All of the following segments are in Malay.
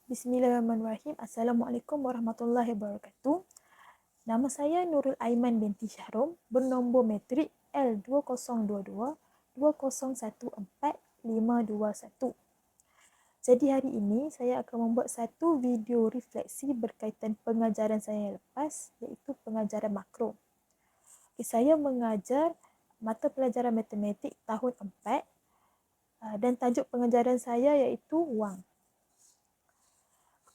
Bismillahirrahmanirrahim. Assalamualaikum warahmatullahi wabarakatuh. Nama saya Nurul Aiman binti Syahrom, bernombor matrik L2022-2014-521. Jadi hari ini saya akan membuat satu video refleksi berkaitan pengajaran saya yang lepas, iaitu pengajaran makro. Saya mengajar mata pelajaran matematik tahun 4 dan tajuk pengajaran saya iaitu wang.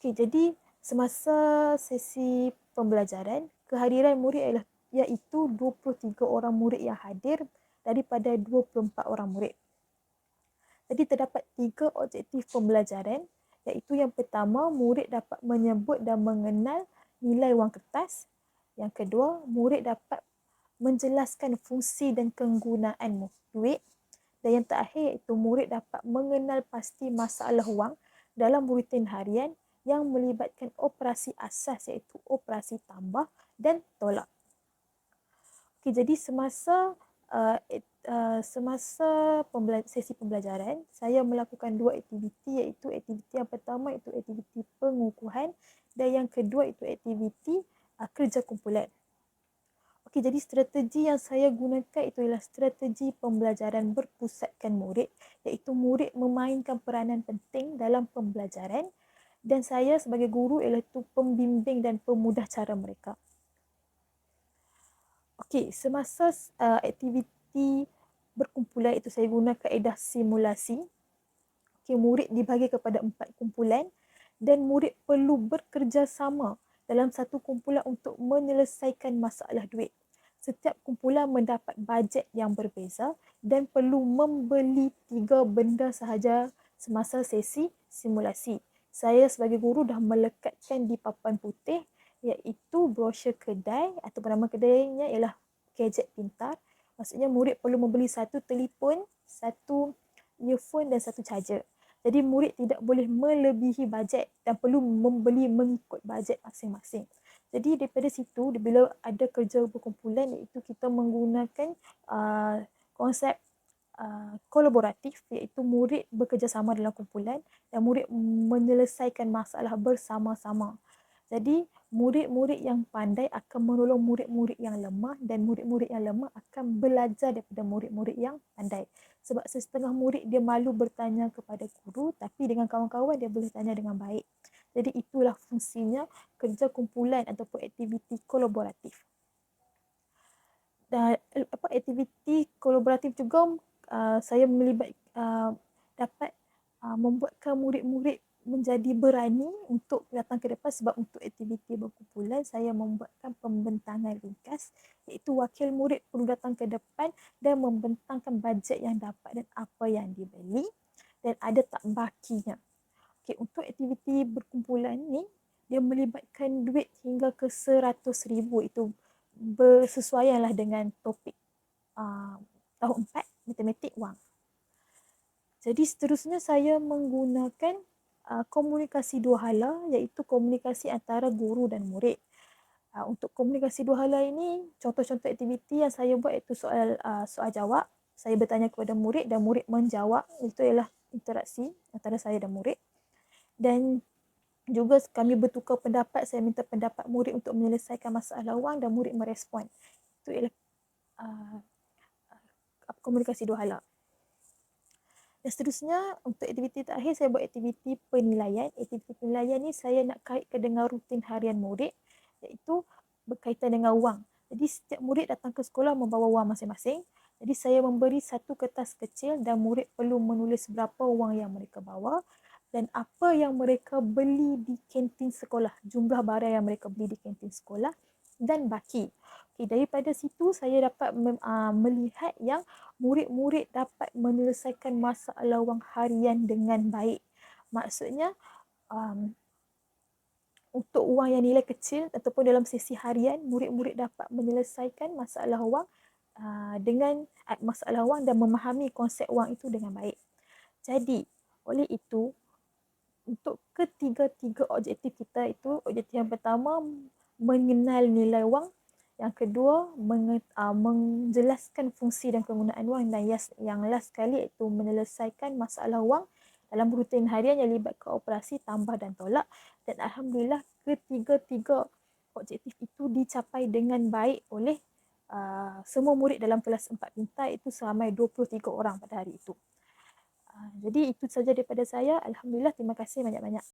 Jadi semasa sesi pembelajaran, kehadiran murid ialah iaitu 23 orang murid yang hadir daripada 24 orang murid. Jadi terdapat 3 objektif pembelajaran, iaitu yang pertama, murid dapat menyebut dan mengenal nilai wang kertas. Yang kedua, murid dapat menjelaskan fungsi dan kegunaan duit. Dan yang terakhir iaitu murid dapat mengenal pasti masalah wang dalam rutin harian yang melibatkan operasi asas iaitu operasi tambah dan tolak. Jadi semasa sesi pembelajaran, saya melakukan 2 aktiviti, iaitu aktiviti yang pertama iaitu aktiviti pengukuhan dan yang kedua itu aktiviti kerja kumpulan. Jadi strategi yang saya gunakan itu ialah strategi pembelajaran berpusatkan murid, iaitu murid memainkan peranan penting dalam pembelajaran dan saya sebagai guru ialah pembimbing dan pemudah cara mereka. Semasa aktiviti berkumpulan itu saya guna kaedah simulasi. Murid dibagi kepada 4 kumpulan dan murid perlu bekerjasama dalam satu kumpulan untuk menyelesaikan masalah duit. Setiap kumpulan mendapat bajet yang berbeza dan perlu membeli 3 benda sahaja semasa sesi simulasi. Saya sebagai guru dah melekatkan di papan putih iaitu brosur kedai atau nama kedainya ialah gadget pintar. Maksudnya murid perlu membeli 1 telefon, 1 earphone dan 1 charger. Jadi murid tidak boleh melebihi bajet dan perlu membeli mengikut bajet masing-masing. Jadi daripada situ, bila ada kerja berkumpulan iaitu kita menggunakan konsep kolaboratif, iaitu murid bekerjasama dalam kumpulan dan murid menyelesaikan masalah bersama-sama. Jadi murid-murid yang pandai akan menolong murid-murid yang lemah dan murid-murid yang lemah akan belajar daripada murid-murid yang pandai. Sebab setengah murid dia malu bertanya kepada guru, tapi dengan kawan-kawan dia boleh tanya dengan baik. Jadi itulah fungsinya kerja kumpulan ataupun aktiviti kolaboratif. Dan aktiviti kolaboratif juga saya dapat membuatkan murid-murid menjadi berani untuk datang ke depan sebab untuk aktiviti berkumpulan saya membuatkan pembentangan ringkas iaitu wakil murid perlu datang ke depan dan membentangkan bajet yang dapat dan apa yang dibeli dan ada tak bakinya. Untuk aktiviti berkumpulan ni dia melibatkan duit hingga ke 100,000, itu bersesuaianlah dengan topik tahun 4 matematik wang. Jadi seterusnya saya menggunakan komunikasi dua hala iaitu komunikasi antara guru dan murid. Untuk komunikasi dua hala ini, contoh-contoh aktiviti yang saya buat iaitu soal jawab. Saya bertanya kepada murid dan murid menjawab. Itu ialah interaksi antara saya dan murid. Dan juga kami bertukar pendapat, saya minta pendapat murid untuk menyelesaikan masalah wang dan murid merespon. Itu ialah komunikasi dua hala. Dan seterusnya untuk aktiviti terakhir saya buat aktiviti penilaian. Aktiviti penilaian ni saya nak kaitkan dengan rutin harian murid iaitu berkaitan dengan wang. Jadi setiap murid datang ke sekolah membawa wang masing-masing. Jadi saya memberi satu kertas kecil dan murid perlu menulis berapa wang yang mereka bawa dan apa yang mereka beli di kantin sekolah, jumlah barang yang mereka beli di kantin sekolah dan baki. Daripada situ saya dapat melihat yang murid-murid dapat menyelesaikan masalah wang harian dengan baik. Maksudnya untuk wang yang nilai kecil ataupun dalam sesi harian, murid-murid dapat menyelesaikan masalah wang dengan masalah wang dan memahami konsep wang itu dengan baik. Jadi, oleh itu, untuk ketiga-tiga objektif kita itu, objektif yang pertama mengenal nilai wang, yang kedua menjelaskan fungsi dan kegunaan wang dan yang last sekali iaitu menyelesaikan masalah wang dalam rutin harian yang libatkan operasi tambah dan tolak, dan alhamdulillah ketiga-tiga objektif itu dicapai dengan baik oleh semua murid dalam kelas 4 pintar, itu seramai 23 orang pada hari itu. Jadi itu saja daripada saya. Alhamdulillah, terima kasih banyak-banyak.